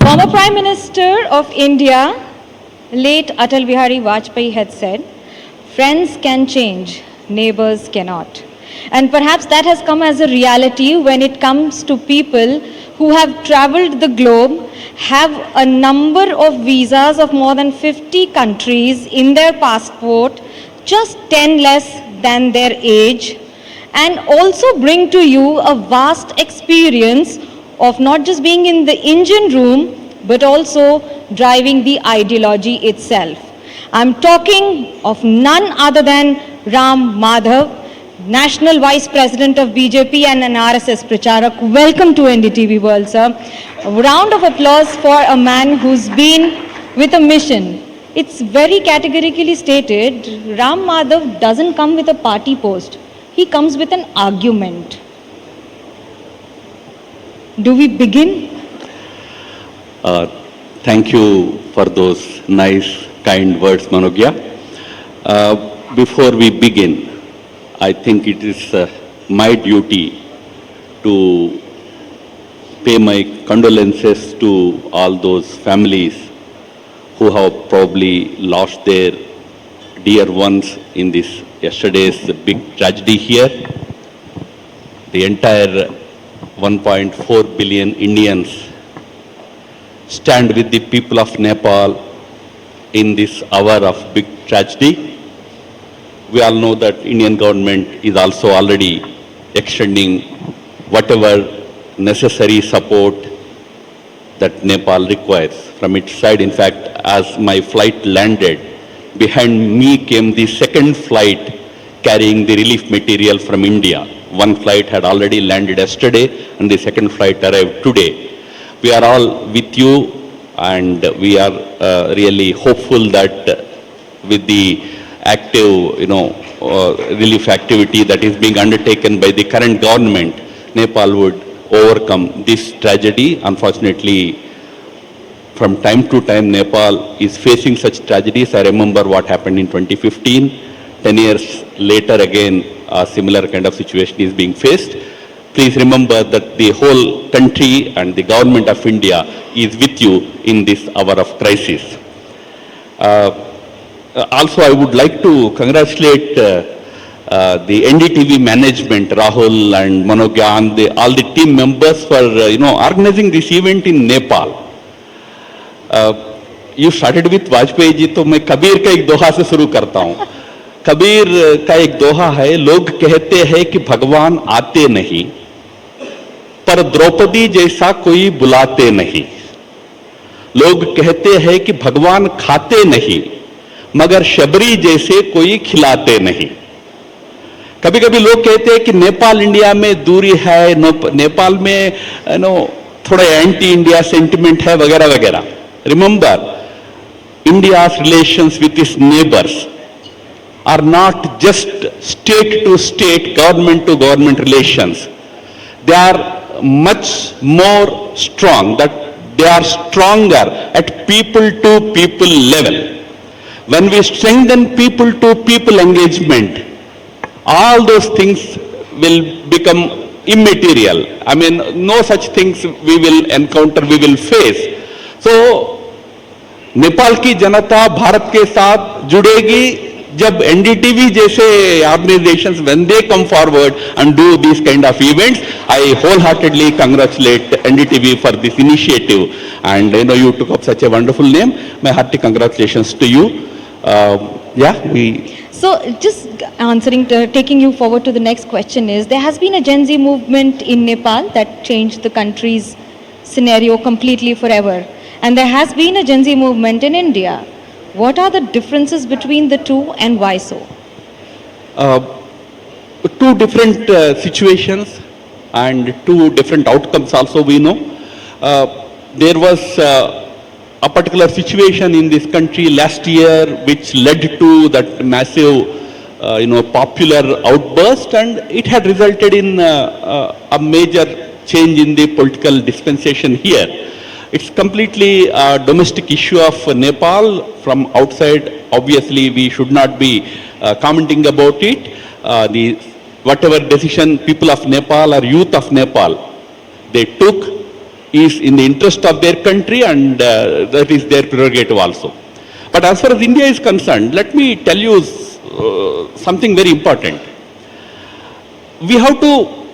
Former Prime Minister of India, late Atal Bihari Vajpayee, had said, "Friends can change, neighbors cannot." And perhaps that has come as a reality when it comes to people who have traveled the globe, have a number of visas of more than 50 countries in their passport, just 10 less than their age, and also bring to you a vast experience of not just being in the engine room, but also driving the ideology itself. I'm talking of none other than Ram Madhav, National Vice President of BJP and an RSS Pracharak. Welcome to NDTV World, sir. A round of applause for a man who's been with a mission. It's very categorically stated, Ram Madhav doesn't come with a party post. He comes with an argument. Do we begin? Thank you for those nice, kind words, Manogya. Before we begin, I think it is my duty to pay my condolences to all those families who have probably lost their dear ones in this yesterday's big tragedy here. The entire 1.4 billion Indians stand with the people of Nepal in this hour of big tragedy. We all know that Indian government is also already extending whatever necessary support that Nepal requires from its side. In fact, as my flight landed, behind me came the second flight carrying the relief material from India. One flight had already landed yesterday and the second flight arrived today. We are all with you and we are really hopeful that with the active, relief activity that is being undertaken by the current government, Nepal would overcome this tragedy. Unfortunately, from time to time, Nepal is facing such tragedies. I remember what happened in 2015. 10 years later, again, a similar kind of situation is being faced. Please remember that the whole country and the government of India is with you in this hour of crisis. Also, I would like to congratulate the NDTV management, Rahul and Manogya, and all the team members for organizing this event in Nepal. You started with Vajpayee ji, तो मैं कबीर का एक दोहा से शुरू करता हूँ. कबीर का एक दोहा है, लोग कहते हैं कि भगवान आते नहीं, पर द्रौपदी जैसा कोई बुलाते नहीं. लोग कहते हैं कि भगवान खाते नहीं, मगर शबरी जैसे कोई खिलाते नहीं. कभी कभी लोग कहते हैं कि नेपाल इंडिया में दूरी है, नेपाल में थोड़ा एंटी इंडिया सेंटिमेंट है वगैरह वगैरह. Remember, India's relations with its neighbors are not just state to state, government to government relations. They are much more strong, that they are stronger at people to people level. When we strengthen people to people engagement, all those things will become immaterial. I mean, no such things we will encounter, we will face. So, Nepal की जनता भारत के साथ जुड़ेगी जब NDTV जैसे organisations, when they come forward and do these kind of events. I wholeheartedly congratulate NDTV for this initiative, and you took up such a wonderful name. My hearty congratulations to you. So just taking you forward to the next question is, there has been a Gen Z movement in Nepal that changed the country's scenario completely forever. And there has been a Gen Z movement in India. What are the differences between the two and why so? Two different situations and two different outcomes also we know. There was a particular situation in this country last year which led to that massive popular outburst, and it had resulted in a major change in the political dispensation here. It's completely a domestic issue of Nepal. From outside, obviously, we should not be commenting about it. Whatever decision people of Nepal or youth of Nepal they took, is in the interest of their country, and that is their prerogative also. But as far as India is concerned, let me tell you something very important. We have to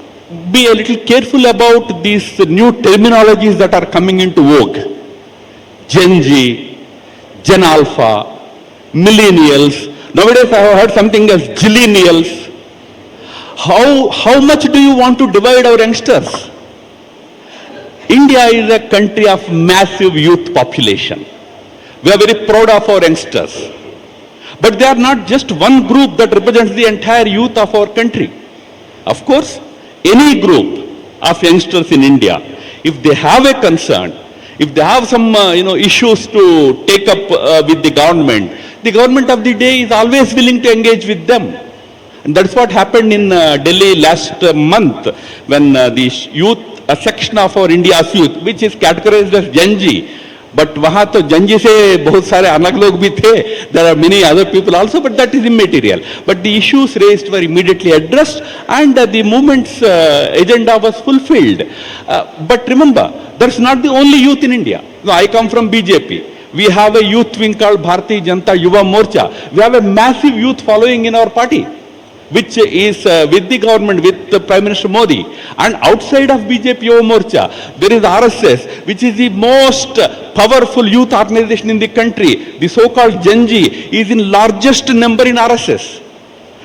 be a little careful about these new terminologies that are coming into vogue. Gen Z, Gen Alpha, Millennials. Nowadays I have heard something as Zillennials. How much do you want to divide our youngsters? India is a country of massive youth population. We are very proud of our youngsters. But they are not just one group that represents the entire youth of our country. Of course, any group of youngsters in India, if they have a concern, if they have some issues to take up with the government of the day is always willing to engage with them. And that's what happened in Delhi last month when the youth, a section of our India's youth, which is categorized as Gen Z, but वहाँ तो Gen Z से बहुत सारे अलग लोग भी थे. There are many other people also, but that is immaterial. But the issues raised were immediately addressed, and the movement's agenda was fulfilled. But remember, that's not the only youth in India. No, I come from BJP. We have a youth wing called Bharatiya Janata Yuva Morcha. We have a massive youth following in our party, which is with the government, with the Prime Minister Modi. And outside of BJP Yuva Morcha, there is RSS, which is the most powerful youth organization in the country. The so-called Gen Z is in largest number in RSS.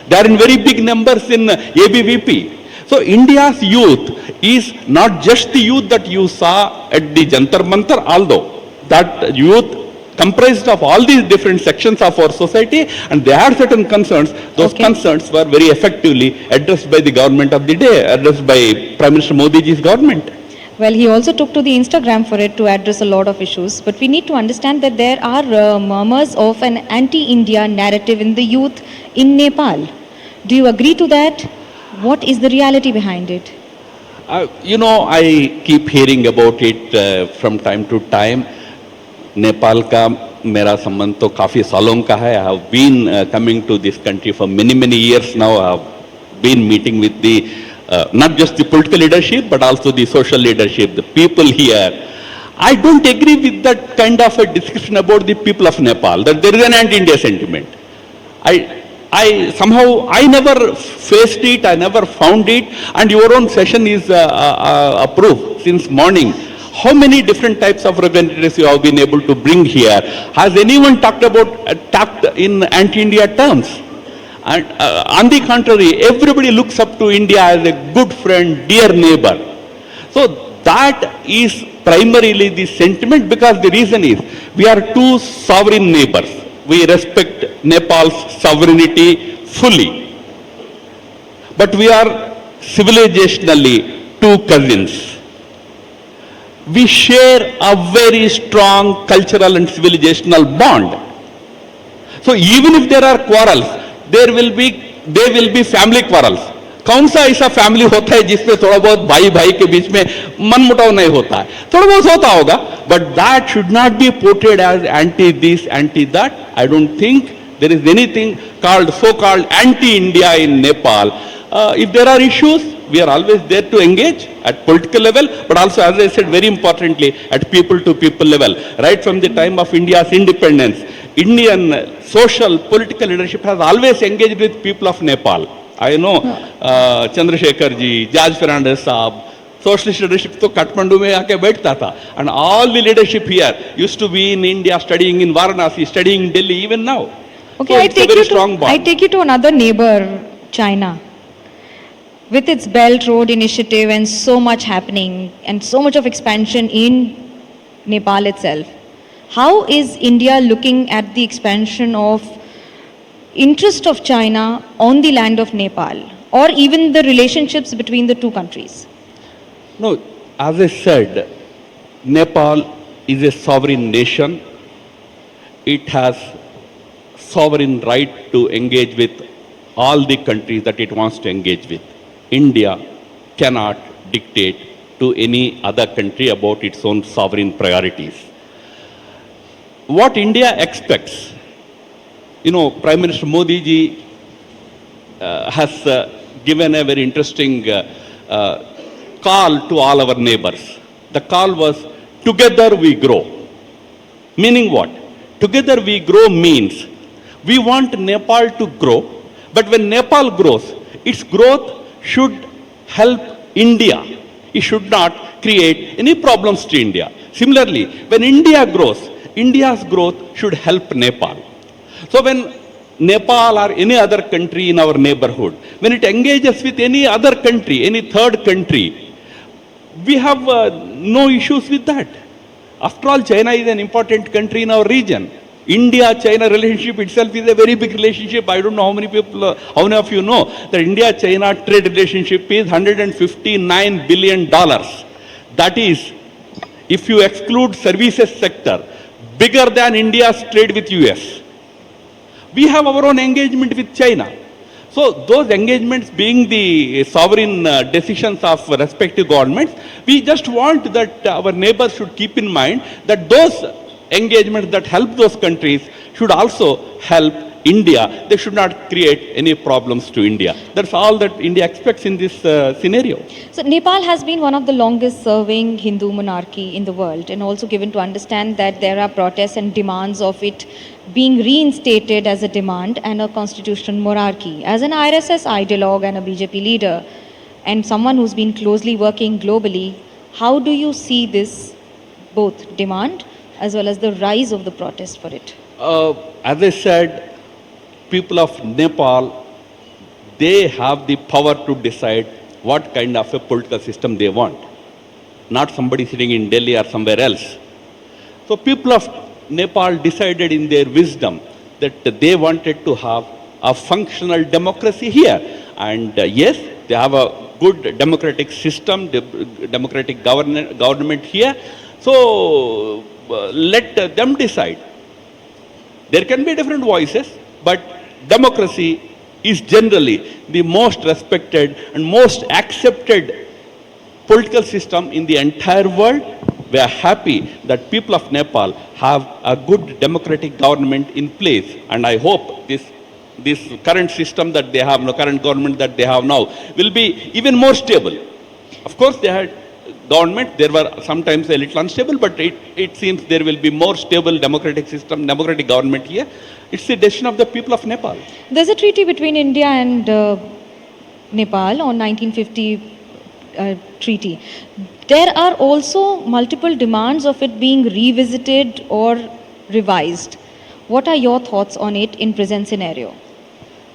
They are in very big numbers in ABVP. So India's youth is not just the youth that you saw at the Jantar Mantar, although that youth comprised of all these different sections of our society, and they had certain concerns. Those concerns were very effectively addressed by the government of the day, addressed by Prime Minister Modi's government. Well, he also took to the Instagram for it to address a lot of issues. But we need to understand that there are murmurs of an anti-India narrative in the youth in Nepal. Do you agree to that? What is the reality behind it? I keep hearing about it from time to time. Nepal का मेरा संबंध तो काफ़ी सालों का है. I have been coming to this country for many years now. I have been meeting with the not just the political leadership but also the social leadership, the people here. I don't agree with that kind of a discussion about the people of Nepal, that there is an anti-India sentiment. I somehow, I never faced it, I never found it, and your own session is approved since morning. How many different types of representatives you have been able to bring here? Has anyone talked in anti-India terms? And on the contrary, everybody looks up to India as a good friend, dear neighbor. So that is primarily the sentiment, because the reason is we are two sovereign neighbors. We respect Nepal's sovereignty fully. But we are civilizationally two cousins. We share a very strong cultural and civilizational bond. So even if there are quarrels, there will be family quarrels. कौन सा ऐसा family होता है जिसमें थोड़ा बहुत भाई भाई के बीच में मनमुटाव नहीं होता है? थोड़ा बहुत होता होगा, but that should not be portrayed as anti this, anti that. I don't think there is anything called so-called anti-India in Nepal. If there are issues, we are always there to engage at political level, but also, as I said, very importantly, at people-to-people level. Right from the time of India's independence, Indian social, political leadership has always engaged with people of Nepal. I know Chandrasekhar ji, George Fernandez Saab, socialist leadership to Kathmandu mein aake baithta tha. And all the leadership here used to be in India, studying in Varanasi, studying in Delhi, even now. Okay, So I take you to another neighbor, China. With its Belt Road initiative and so much happening and so much of expansion in Nepal itself, how is India looking at the expansion of interest of China on the land of Nepal, or even the relationships between the two countries? No, as I said, Nepal is a sovereign nation. It has sovereign right to engage with all the countries that it wants to engage with. India cannot dictate to any other country about its own sovereign priorities. What India expects, Prime Minister Modi ji has given a very interesting call to all our neighbors. The call was, together we grow. Meaning what? Together we grow means we want Nepal to grow, but when Nepal grows, its growth should help India. It should not create any problems to India. Similarly, when India grows, India's growth should help Nepal. So when Nepal or any other country in our neighborhood, when it engages with any other country, any third country, we have no issues with that. After all, China is an important country in our region. India-China relationship itself is a very big relationship. I don't know how many people, how many of you know that India-China trade relationship is $159 billion. That is, if you exclude services sector, bigger than India's trade with US. We have our own engagement with China. So those engagements being the sovereign decisions of respective governments, we just want that our neighbors should keep in mind that those engagements that help those countries should also help India. They should not create any problems to India. That's all that India expects in this scenario. So Nepal has been one of the longest serving Hindu monarchy in the world, and also given to understand that there are protests and demands of it being reinstated as a demand and a constitutional monarchy. As an RSS ideologue and a BJP leader and someone who's been closely working globally, how do you see this both demand as well as the rise of the protest for it? As I said, people of Nepal, they have the power to decide what kind of a political system they want, not somebody sitting in Delhi or somewhere else. So people of Nepal decided in their wisdom that they wanted to have a functional democracy here. And yes, they have a good democratic system, democratic government here. So let them decide. There can be different voices, but democracy is generally the most respected and most accepted political system in the entire world. We are happy that people of Nepal have a good democratic government in place, and I hope this current system that they have, the current government that they have now, will be even more stable. Of course, they had government, there were sometimes a little unstable, but it seems there will be more stable democratic system, democratic government here. It's the decision of the people of Nepal. There's a treaty between India and Nepal on 1950 treaty. There are also multiple demands of it being revisited or revised. What are your thoughts on it in present scenario?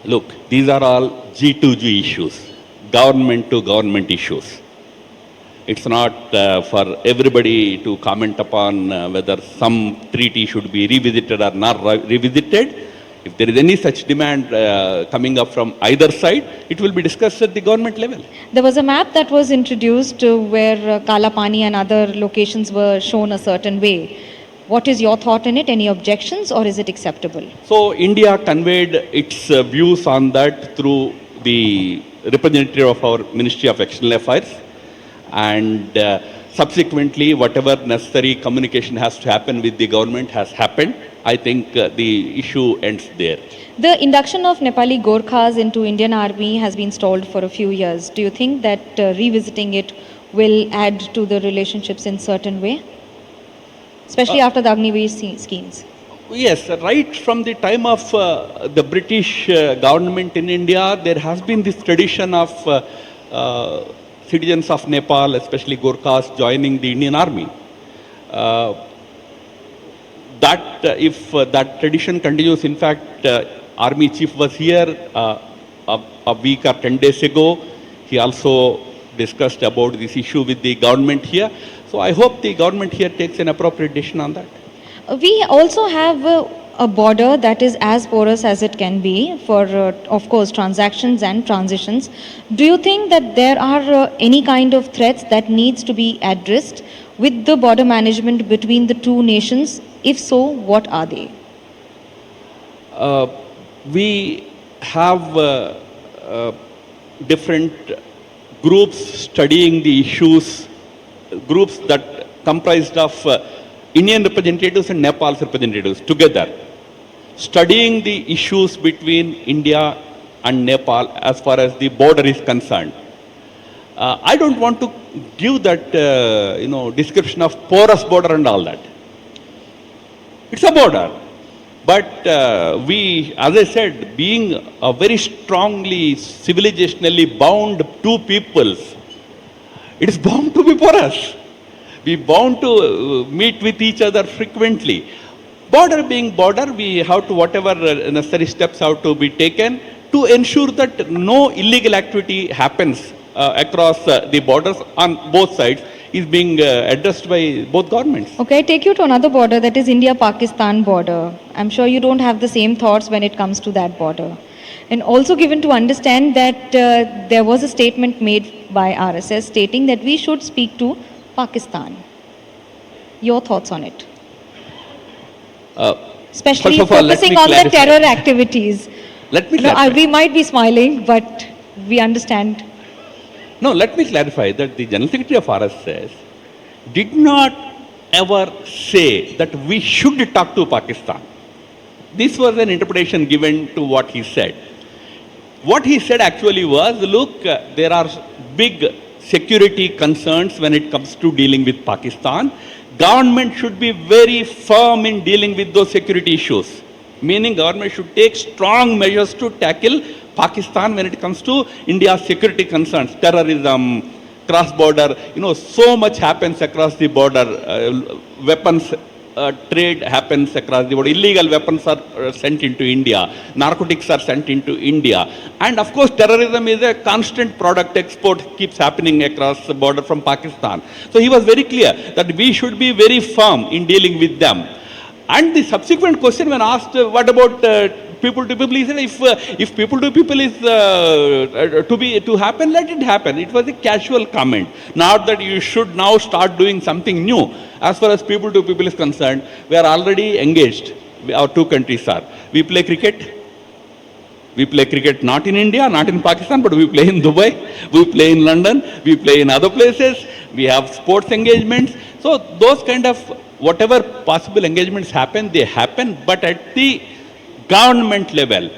Look, these are all G2G issues, government to government issues. It's not for everybody to comment upon whether some treaty should be revisited or not revisited. If there is any such demand coming up from either side, it will be discussed at the government level. There was a map that was introduced where Kalapani and other locations were shown a certain way. What is your thought on it? Any objections, or is it acceptable? So India conveyed its views on that through the representative of our Ministry of External Affairs, and subsequently whatever necessary communication has to happen with the government has happened. I think the issue ends there. The induction of Nepali Gorkhas into Indian Army has been stalled for a few years. Do you think that revisiting it will add to the relationships in certain way? Especially after the Agniveer schemes. Yes, right from the time of the British government in India, there has been this tradition of citizens of Nepal, especially Gorkhas, joining the Indian Army. If that tradition continues, in fact, Army Chief was here a week or 10 days ago. He also discussed about this issue with the government here. So I hope the government here takes an appropriate decision on that. We also have a border that is as porous as it can be for, of course, transactions and transitions. Do you think that there are any kind of threats that needs to be addressed with the border management between the two nations? If so, what are they? We have different groups studying the issues, groups that comprised of Indian representatives and Nepal's representatives together, studying the issues between India and Nepal as far as the border is concerned. I don't want to give that, description of porous border and all that. It's a border. But we, as I said, being a very strongly civilizationally bound two peoples, it is bound to be porous. We bound to meet with each other frequently. Border being border, we have to whatever necessary steps have to be taken to ensure that no illegal activity happens across the borders on both sides is being addressed by both governments. Okay, I take you to another border, that is India-Pakistan border. I'm sure you don't have the same thoughts when it comes to that border. And also given to understand that there was a statement made by RSS stating that we should speak to Pakistan. Your thoughts on it? Especially First of all, let focusing me on the clarify. terror activities. Let me No, clarify. we might be smiling, but we understand. No, let me clarify that the General Secretary of RSS did not ever say that we should talk to Pakistan. This was an interpretation given to what he said. What he said actually was, look, there are big security concerns when it comes to dealing with Pakistan. Government should be very firm in dealing with those security issues. Meaning government should take strong measures to tackle Pakistan when it comes to India's security concerns, terrorism, cross-border, so much happens across the border, weapons trade happens across the border, illegal weapons are sent into India, narcotics are sent into India, and of course terrorism is a constant product export keeps happening across the border from Pakistan. So he was very clear that we should be very firm in dealing with them. And the subsequent question when asked, what about people to people, he said, if people to people is to happen, let it happen. It was a casual comment. Not that you should now start doing something new. As far as people to people is concerned, we are already engaged. Our two countries are. We play cricket. We play cricket not in India, not in Pakistan, but we play in Dubai, we play in London, we play in other places. We have sports engagements. So those kind of whatever possible engagements happen, they happen, but at the government level,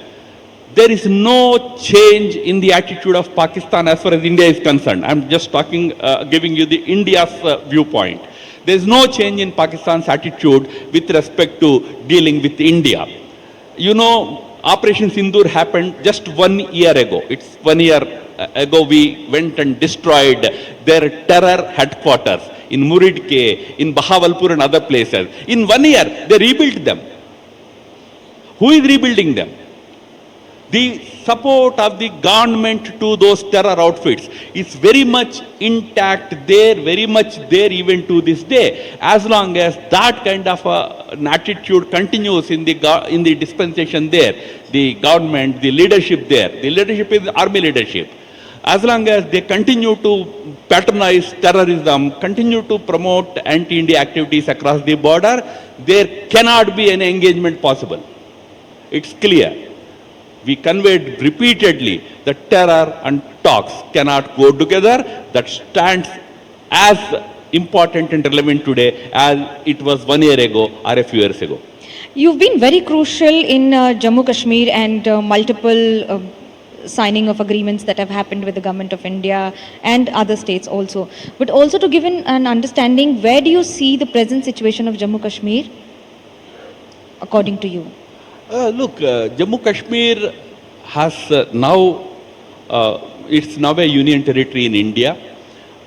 there is no change in the attitude of Pakistan as far as India is concerned. I'm just talking, giving you the India's viewpoint. There is no change in Pakistan's attitude with respect to dealing with India. Operation Sindoor happened just 1 year ago. It's 1 year ago we went and destroyed their terror headquarters in Muridke, in Bahawalpur and other places. In 1 year, they rebuilt them. Who is rebuilding them? The support of the government to those terror outfits is very much intact there, very much there even to this day. As long as that kind of an attitude continues in the dispensation there, the government, the leadership there, the leadership is army leadership. As long as they continue to patronize terrorism, continue to promote anti-India activities across the border, there cannot be any engagement possible. It's clear. We conveyed repeatedly that terror and talks cannot go together. That stands as important and relevant today as it was 1 year ago or a few years ago. You've been very crucial in Jammu Kashmir and multiple signing of agreements that have happened with the government of India and other states also. But also to give an understanding, where do you see the present situation of Jammu Kashmir according to you? Look, Jammu Kashmir has it's now a union territory in India.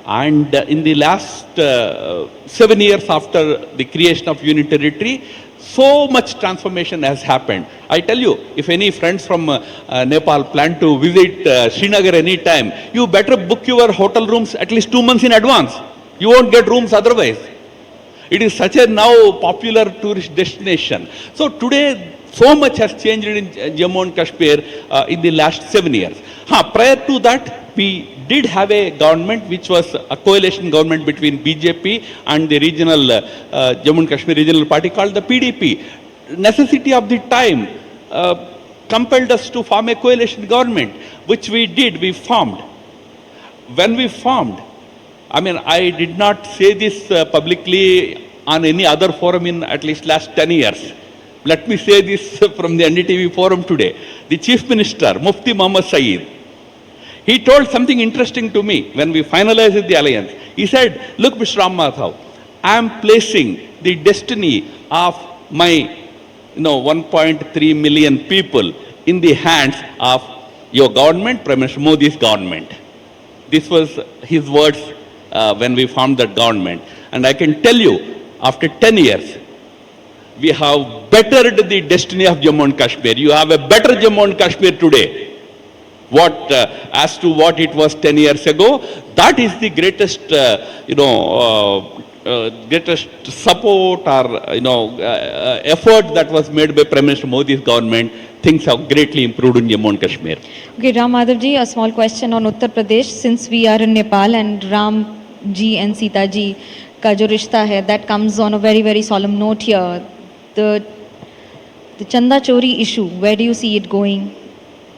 And in the last 7 years after the creation of union territory, so much transformation has happened. I tell you, if any friends from Nepal plan to visit Srinagar any time, you better book your hotel rooms at least 2 months in advance. You won't get rooms otherwise. It is such a now popular tourist destination. So today, so much has changed in Jammu and Kashmir in the last 7 years. Prior to that, we did have a government which was a coalition government between BJP and the regional Jammu and Kashmir regional party called the PDP. Necessity of the time compelled us to form a coalition government, which we did, we formed. When we formed, I did not say this publicly on any other forum in at least last 10 years. Let me say this from the NDTV forum today. The Chief Minister, Mufti Muhammad Saeed, he told something interesting to me when we finalized the alliance. He said, look, Mr. Ram Madhav, I am placing the destiny of my 1.3 million people in the hands of your government, Prime Minister Modi's government. This was his words when we formed that government. And I can tell you, after 10 years, we have bettered the destiny of Jammu and Kashmir. You have a better Jammu and Kashmir today. As to what it was 10 years ago, that is the greatest, greatest support or, effort that was made by Prime Minister Modi's government. Things have greatly improved in Jammu and Kashmir. Okay, Ram Madhav ji, a small question on Uttar Pradesh. Since we are in Nepal and Ram ji and Sita ji ka jo rishta hai, that comes on a very, very solemn note here. The Chanda Chori issue, where do you see it going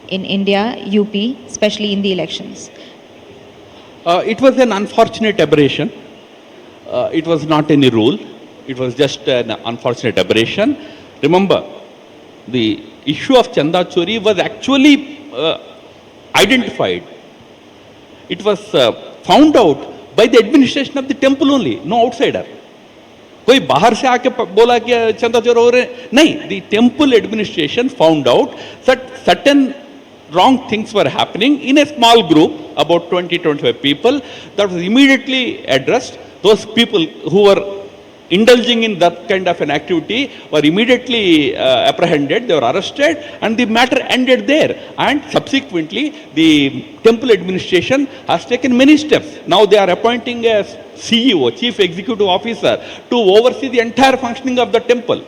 in India, UP, especially in the elections? It was an unfortunate aberration. It was not any rule. It was just an unfortunate aberration. Remember, the issue of Chanda Chori was actually identified. It was found out by the administration of the temple only, no outsider. कोई बाहर से आके बोला कि चंदा चोर हो रहे नहीं. The temple administration found out that certain wrong things were happening in a small group, about 20-25 people. That was immediately addressed. Those people who were indulging in that kind of an activity were immediately apprehended, they were arrested, and the matter ended there. And subsequently, the temple administration has taken many steps. Now they are appointing a CEO, Chief Executive Officer, to oversee the entire functioning of the temple.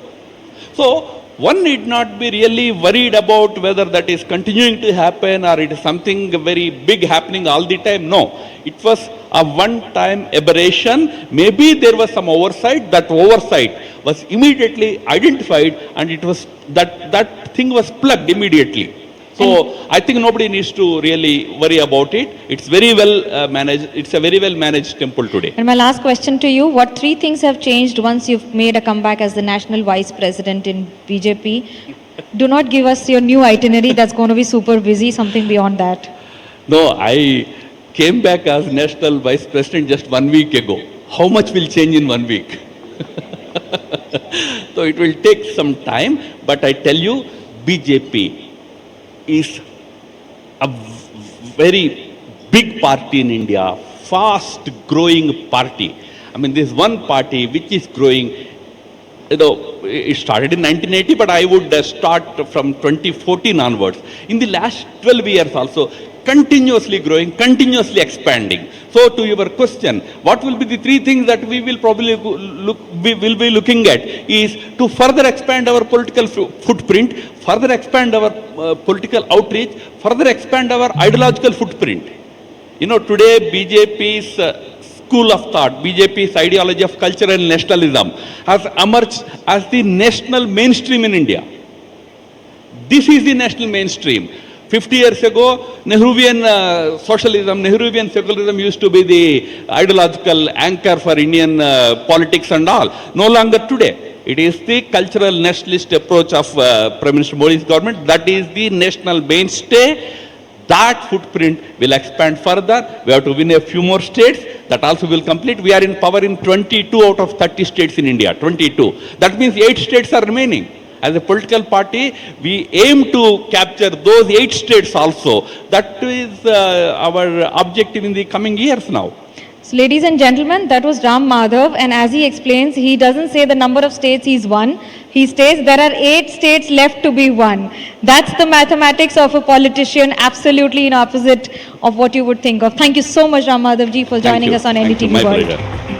So, one need not be really worried about whether that is continuing to happen or it is something very big happening all the time. No, it was a one-time aberration. Maybe there was some oversight. That oversight was immediately identified, and it was that thing was plugged immediately. So I think nobody needs to really worry about it. It's very well managed. It's a very well managed temple today. And my last question to you, what 3 things have changed once you've made a comeback as the National Vice President in BJP? Do not give us your new itinerary, that's going to be super busy, something beyond that. No, I came back as National Vice President just 1 week ago. How much will change in 1 week? So it will take some time, but I tell you, BJP is a very big party in India, fast growing party. I mean, this one party which is growing, it started in 1980, but I would start from 2014 onwards. In the last 12 years also, continuously growing, continuously expanding. So to your question, what will be the 3 things that we will probably will be looking at is to further expand our political footprint, further expand our political outreach, further expand our ideological footprint. Today BJP's school of thought, BJP's ideology of cultural nationalism has emerged as the national mainstream in India. This is the national mainstream. 50 years ago, Nehruvian socialism, Nehruvian secularism used to be the ideological anchor for Indian politics and all. No longer today. It is the cultural nationalist approach of Prime Minister Modi's government. That is the national mainstay. That footprint will expand further. We have to win a few more states. That also will complete. We are in power in 22 out of 30 states in India. 22. That means 8 states are remaining. As a political party, we aim to capture those 8 states also. That is our objective in the coming years now. So ladies and gentlemen, that was Ram Madhav, and as he explains, he doesn't say the number of states he's won. He states there are 8 states left to be won. That's the mathematics of a politician, absolutely in opposite of what you would think of. Thank you so much, Ram Madhav ji, for joining us on NDTV World. My pleasure.